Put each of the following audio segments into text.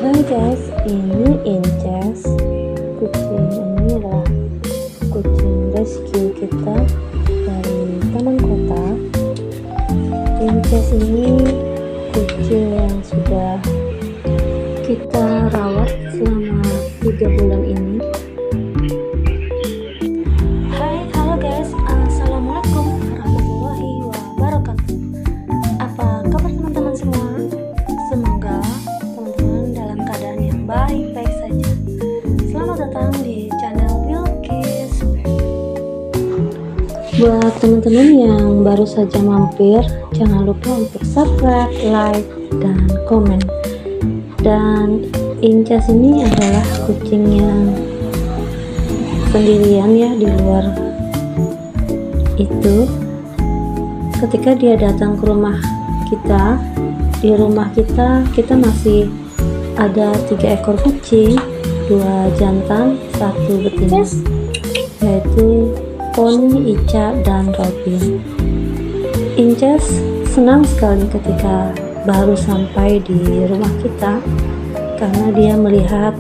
Hai guys, ini Inces. Kucing ini adalah kucing rescue kita dari taman kota. Inces ini kucing yang sudah kita rawat selama 3 bulan ini. Hai, halo guys, assalamualaikum warahmatullahi wabarakatuh. Apa kabar teman-teman semua? Semoga teman-teman dalam keadaan yang baik-baik saja. Selamat datang di channel Wilkis. Buat teman-teman yang baru saja mampir, jangan lupa untuk subscribe, like, dan komen. Dan Inces ini adalah kucing yang sendirian ya di luar itu. Ketika dia datang ke rumah kita, di rumah kita masih ada 3 ekor kucing, 2 jantan, 1 betina, yaitu Poni, Ica, dan Robin. Inces senang sekali ketika baru sampai di rumah kita, karena dia melihat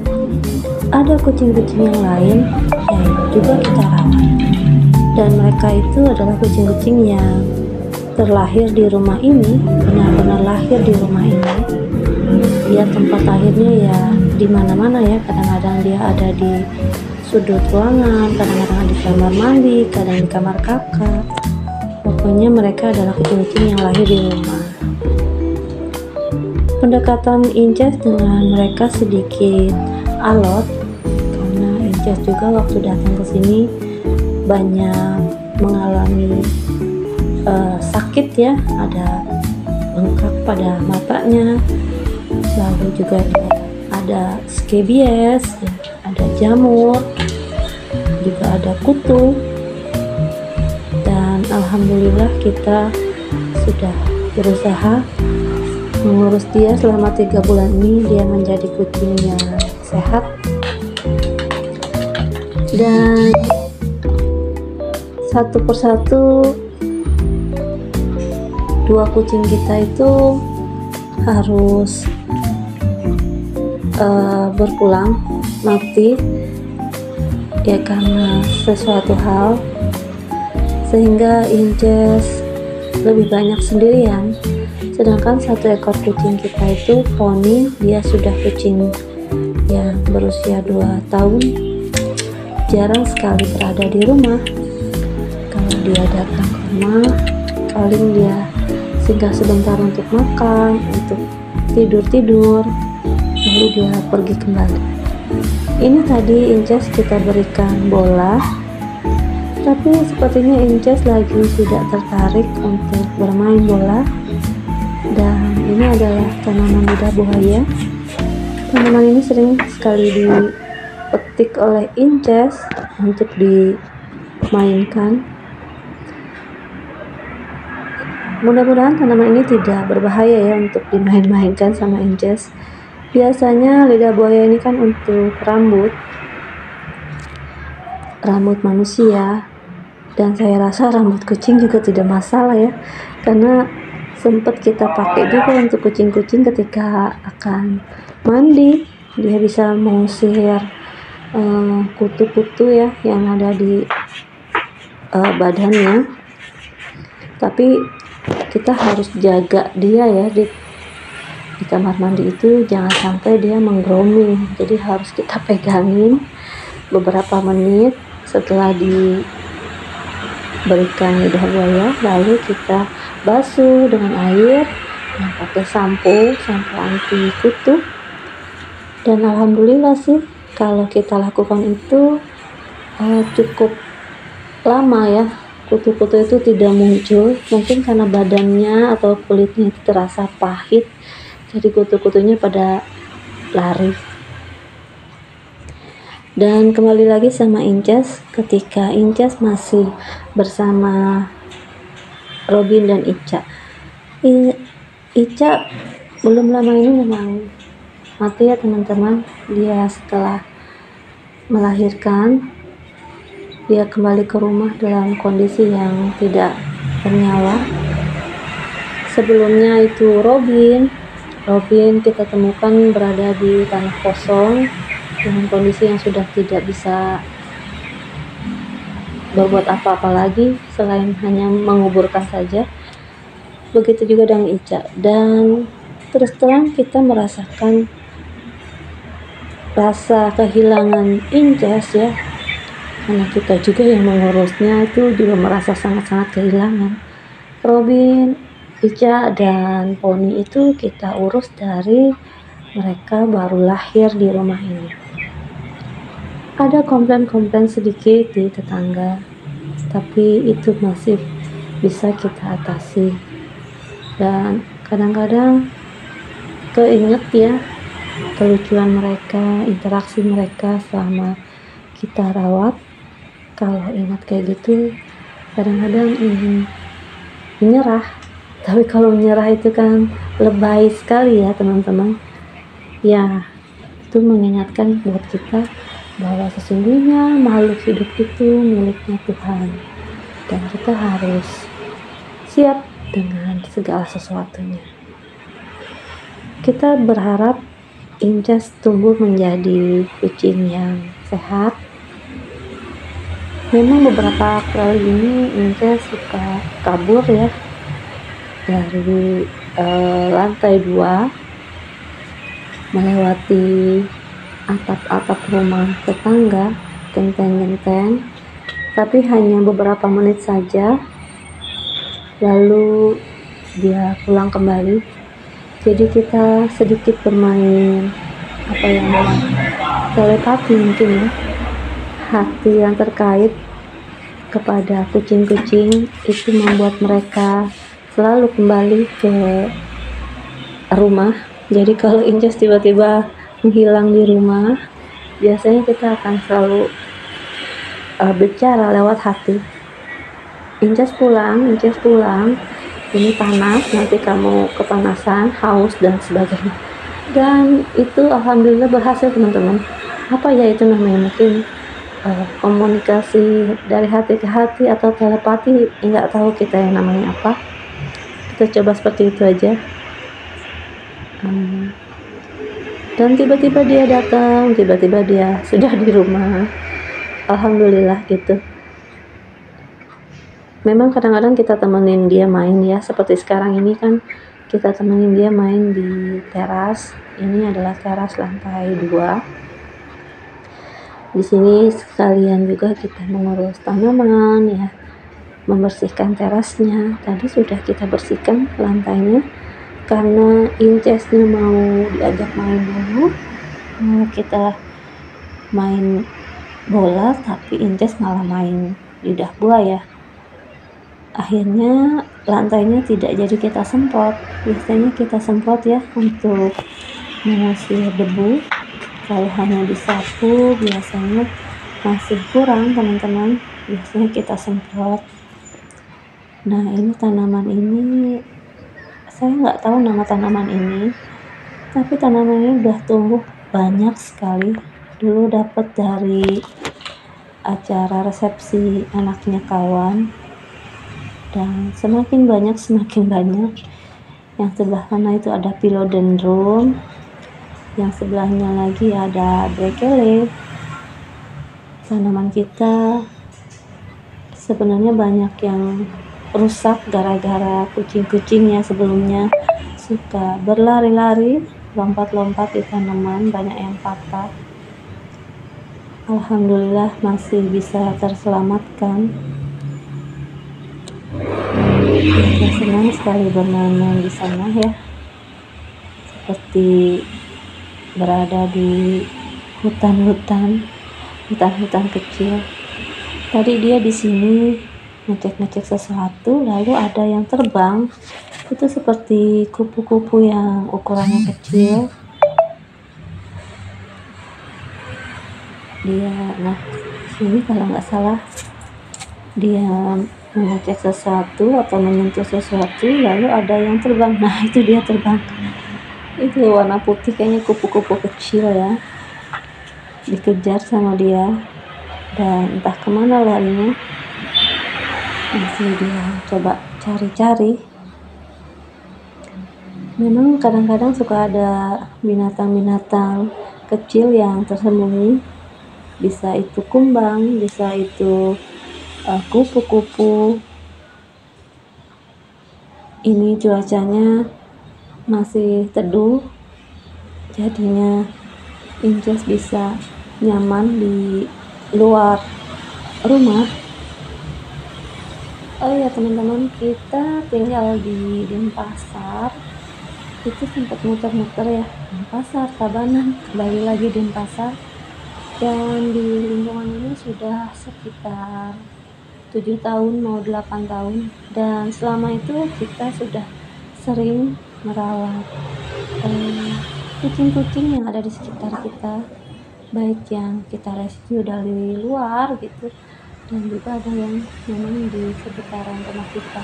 ada kucing-kucing yang lain yang juga kita rawat, dan mereka itu adalah kucing-kucing yang terlahir di rumah ini, benar-benar lahir di rumah ini. Dia tempat lahirnya ya di mana-mana ya, kadang-kadang dia ada di sudut ruangan, kadang-kadang di kamar mandi, kadang di kamar kakak. Pokoknya mereka adalah kucing-kucing yang lahir di rumah. Pendekatan Inces dengan mereka sedikit alot, karena Inces juga waktu datang ke sini banyak mengalami sakit ya, ada bengkak pada matanya, lalu juga ada scabies ya, ada jamur, juga ada kutu. Dan alhamdulillah kita sudah berusaha mengurus dia selama 3 bulan ini. Dia menjadi kucing yang sehat, dan satu persatu 2 kucing kita itu harus berpulang mati ya karena sesuatu hal, sehingga Inces lebih banyak sendirian. Sedangkan 1 ekor kucing kita itu Poni, dia sudah kucing yang berusia 2 tahun, jarang sekali berada di rumah. Kalau dia datang ke rumah, paling dia singgah sebentar untuk makan, untuk tidur-tidur, lalu dia pergi kembali. Ini tadi Inces kita berikan bola, tapi sepertinya Inces lagi tidak tertarik untuk bermain bola. Dan ini adalah tanaman lidah buaya. Tanaman ini sering sekali dipetik oleh Inces untuk dimainkan. Mudah-mudahan tanaman ini tidak berbahaya ya untuk dimain-mainkan sama Inces. Biasanya lidah buaya ini kan untuk rambut manusia, dan saya rasa rambut kucing juga tidak masalah ya, karena sempat kita pakai juga untuk kucing-kucing ketika akan mandi. Dia bisa mengusir kutu-kutu ya yang ada di badannya. Tapi kita harus jaga dia ya di kamar mandi itu, jangan sampai dia menggrooming. Jadi harus kita pegangin beberapa menit setelah diberikan lidah buaya, lalu kita basuh dengan air yang pakai sampo anti kutu. Dan alhamdulillah sih kalau kita lakukan itu cukup lama ya, kutu-kutu itu tidak muncul. Mungkin karena badannya atau kulitnya itu terasa pahit, jadi kutu-kutunya pada lari. Dan kembali lagi sama Inces, ketika Inces masih bersama Robin dan Ica. Ica belum lama ini memang mati ya teman-teman. Dia setelah melahirkan, dia kembali ke rumah dalam kondisi yang tidak bernyawa. Sebelumnya itu Robin Robin kita temukan berada di tanah kosong dengan kondisi yang sudah tidak bisa berbuat apa-apa lagi selain hanya menguburkan saja. Begitu juga dengan Ica, dan terus terang kita merasakan rasa kehilangan Inces ya, karena kita juga yang mengurusnya itu juga merasa sangat-sangat kehilangan. Robin, Ica, dan Poni itu kita urus dari mereka baru lahir di rumah ini. Ada komplain-komplain sedikit di tetangga, tapi itu masih bisa kita atasi. Dan kadang-kadang keinget ya kelucuan mereka, interaksi mereka selama kita rawat. Kalau ingat kayak gitu, kadang-kadang ingin menyerah. Tapi kalau menyerah itu kan lebay sekali ya teman-teman. Ya, itu mengingatkan buat kita bahwa sesungguhnya makhluk hidup itu miliknya Tuhan, dan kita harus siap dengan segala sesuatunya. Kita berharap Inces tumbuh menjadi kucing yang sehat. Memang beberapa kali ini Inces suka kabur ya dari lantai 2, melewati atap-atap rumah tetangga, genteng-genteng, tapi hanya beberapa menit saja, lalu dia pulang kembali. Jadi kita sedikit bermain telepati mungkin ya, hati yang terkait kepada kucing-kucing itu membuat mereka selalu kembali ke rumah. Jadi kalau Inces tiba-tiba menghilang di rumah, biasanya kita akan selalu bicara lewat hati. Inces pulang, ini panas, nanti kamu kepanasan, haus, dan sebagainya. Dan itu alhamdulillah berhasil teman-teman. Apa ya itu namanya, mungkin komunikasi dari hati ke hati atau telepati, nggak tahu kita yang namanya apa. Kita coba seperti itu aja. Dan tiba-tiba dia datang, tiba-tiba dia sudah di rumah. Alhamdulillah gitu. Memang kadang-kadang kita temenin dia main ya, seperti sekarang ini kan kita temenin dia main di teras. Ini adalah teras lantai 2. Di sini sekalian juga kita mengurus tanaman ya, membersihkan terasnya. Tadi sudah kita bersihkan lantainya karena Incesnya mau diajak main dulu. Kita main bola, tapi Inces malah main lidah buaya. Akhirnya lantainya tidak jadi kita semprot. Biasanya kita semprot ya untuk mengusir debu. Kalau hanya disapu biasanya masih kurang teman-teman, biasanya kita semprot. Nah, ini tanaman ini saya nggak tahu nama tanaman ini, tapi tanaman ini udah tumbuh banyak sekali. Dulu dapat dari acara resepsi anaknya kawan, dan semakin banyak. Yang sebelah sana itu ada philodendron, yang sebelahnya lagi ada brekele. Tanaman kita sebenarnya banyak yang rusak gara-gara kucing-kucingnya sebelumnya suka berlari-lari, lompat-lompat di tanaman, banyak yang patah. Alhamdulillah masih bisa terselamatkan. Kita senang sekali bermain di sana ya, seperti berada di hutan kecil. Tadi dia di sini ngecek sesuatu, lalu ada yang terbang. Itu seperti kupu-kupu yang ukurannya kecil. Nah sini kalau nggak salah dia mengecek sesuatu atau menyentuh sesuatu, lalu ada yang terbang. Nah itu dia terbang, itu warna putih, kayaknya kupu-kupu kecil ya, dikejar sama dia dan entah kemana larinya. Masih dia coba cari-cari. Memang kadang-kadang suka ada binatang-binatang kecil yang tersembunyi, bisa itu kumbang, bisa itu kupu-kupu. Ini cuacanya masih teduh, jadinya Inces bisa nyaman di luar rumah. Oh ya teman-teman, kita tinggal di Denpasar, itu sempat muter-muter ya, Denpasar, Tabanan, kembali lagi Denpasar, dan di lingkungan ini sudah sekitar 7 tahun mau 8 tahun, dan selama itu kita sudah sering merawat kucing-kucing yang ada di sekitar kita, baik yang kita rescue dari luar gitu, dan juga ada yang memang di sekitaran rumah kita.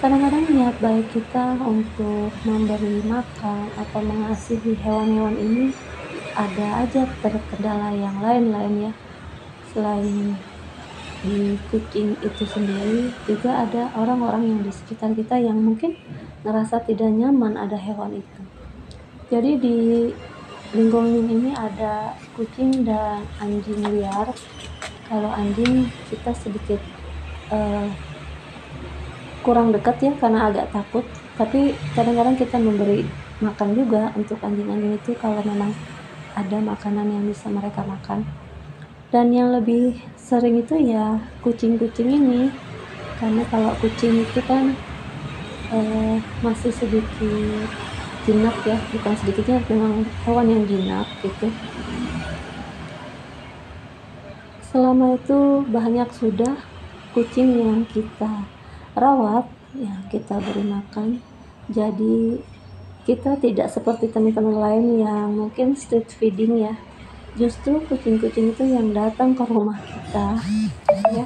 Kadang-kadang niat baik kita untuk memberi makan atau mengasihi hewan-hewan ini ada aja terkendala yang lain-lain ya. Selain di kucing itu sendiri, juga ada orang-orang yang di sekitar kita yang mungkin ngerasa tidak nyaman ada hewan itu. Jadi di lingkungan ini ada kucing dan anjing liar. Kalau anjing kita sedikit kurang dekat ya, karena agak takut, tapi kadang-kadang kita memberi makan juga untuk anjing-anjing itu kalau memang ada makanan yang bisa mereka makan. Dan yang lebih sering itu ya kucing-kucing ini, karena kalau kucing itu kan masih sedikit jinak ya, bukan sedikitnya, memang hewan yang jinak gitu. Selama itu banyak sudah kucing yang kita rawat, yang kita beri makan, jadi kita tidak seperti teman-teman lain yang mungkin street feeding ya. Justru kucing-kucing itu yang datang ke rumah kita ya.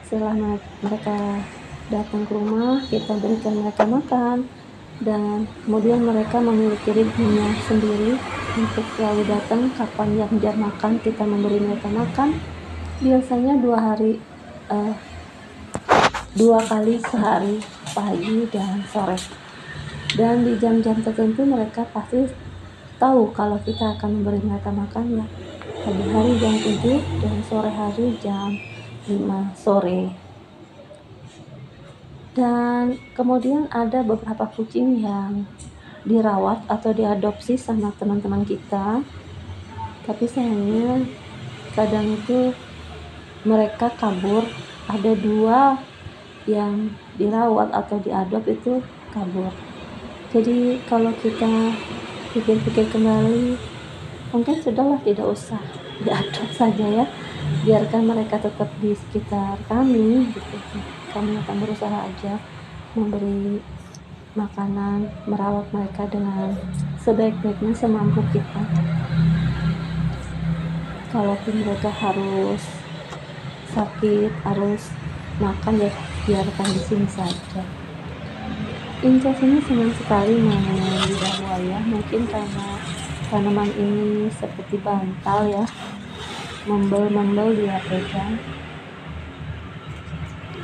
Selama mereka datang ke rumah, kita berikan mereka makan, dan kemudian mereka memiliki ritmenya sendiri untuk selalu datang kapan jam makan, kita memberi mereka makan. Biasanya 2 kali sehari, pagi dan sore. Dan di jam-jam tertentu mereka pasti tahu kalau kita akan memberi mereka makan ya. Pagi hari jam 7 dan sore hari jam 5 sore. Dan kemudian ada beberapa kucing yang dirawat atau diadopsi sama teman-teman kita, tapi sayangnya kadang itu mereka kabur. Ada 2 yang dirawat atau diadop itu kabur. Jadi kalau kita pikir-pikir kembali, mungkin sudahlah tidak usah diadop saja ya, biarkan mereka tetap di sekitar kami gitu. Kami akan berusaha aja memberi makanan, merawat mereka dengan sebaik-baiknya semampu kita. Kalaupun mereka harus sakit, harus makan ya biarkan di sini saja. Inces ini senang sekali main lidah buaya, mungkin karena tanaman ini seperti bantal ya, membel-membel dia pegang.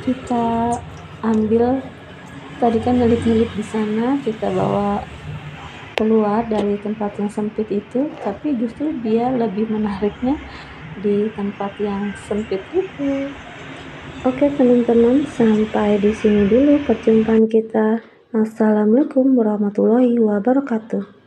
Kita ambil, tadi kan ngelit-ngelit di sana, kita bawa keluar dari tempat yang sempit itu, tapi justru dia lebih menariknya di tempat yang sempit itu. Oke teman-teman, sampai di sini dulu perjumpaan kita. Assalamualaikum warahmatullahi wabarakatuh.